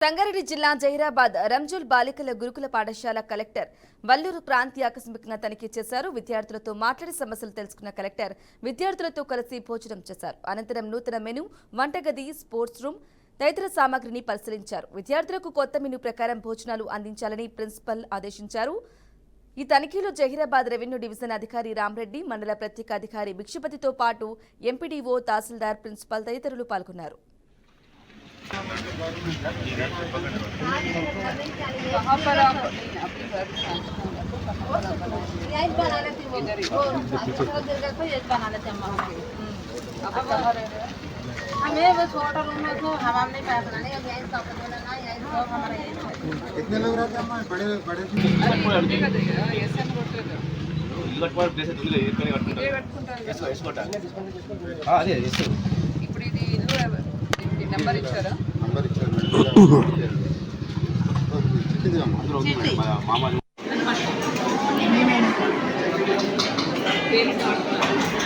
సంగారెడ్డి జిల్లా జహీరాబాద్ రంజుల్ బాలికల గురుకుల పాఠశాల కలెక్టర్ వల్లూరు క్రాంతి ఆకస్మికంగా తనిఖీ చేశారు. విద్యార్థులతో మాట్లాడి సమస్యలు తెలుసుకున్న కలెక్టర్ విద్యార్థులతో కలిసి భోజనం చేశారు. అనంతరం నూతన మెను, వంటగది, స్పోర్ట్స్ రూమ్ తదితర సామాగ్రిని పరిశీలించారు. విద్యార్థులకు కొత్త మెను ప్రకారం భోజనాలు అందించాలని ప్రిన్సిపల్ ఆదేశించారు. ఈ తనిఖీలో జహీరాబాద్ రెవెన్యూ డివిజన్ అధికారి రామరెడ్డి, మండల ప్రత్యేక అధికారి భిక్షపతితో పాటు ఎంపీడీఓ, తహసీల్దార్, ప్రిన్సిపల్ తదితరులు పాల్గొన్నారు. कहाँ पर आप अपने घर यही बना लेते वो बना लेते हम अब कहाँ रह रहे हैं? हमें वो छोटा रूम में तो हवा नहीं पाया बनाने अब यही सब बनाना यही सब हमारा यही कितने लोग रहते हैं हमारे बड़े बड़े लड़के का देगा ऐसा కొట్టే ఇల్లు కట్టుకోవాలి ప్లేస్ ఉంది ఇక్కడే కట్టుకుంటారు అదే ఇప్పుడు ఇది ఇల్లు నెంబర్ ఇచ్చారా నంబర్ ఇచ్చారు మామ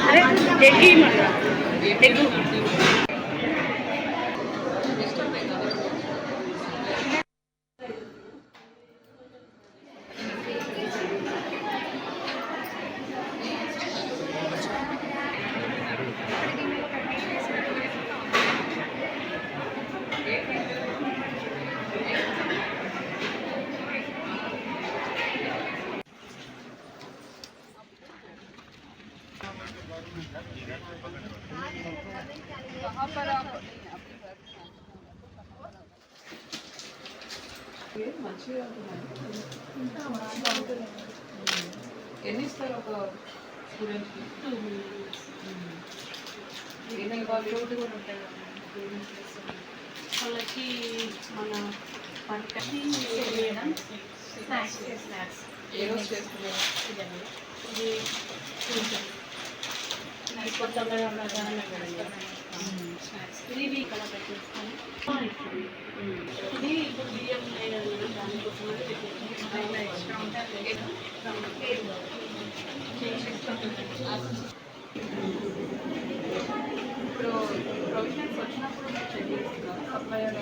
అరే देखी मत देखो कहाँ पर आप ఎన్ని ఇస్తారు ఒక స్టూడెంట్కి ఏమి ఇవ్వాలి కూడా ఉంటాయి వాళ్ళకి మన పంటకి చేయడం స్నాక్స్ ఏ రోజు చేస్తున్నారు ఇది కొత్తగా స్నాక్స్ ఇది ఇక్కడ పెట్టేస్తాను ఇది ఇప్పుడు బియ్యం దానికోసం ఎక్స్ట్రా ఉంటుంది ఇప్పుడు ప్రొవిజన్స్ వచ్చినప్పుడు చెక్ చేస్తున్నారు సప్లయర్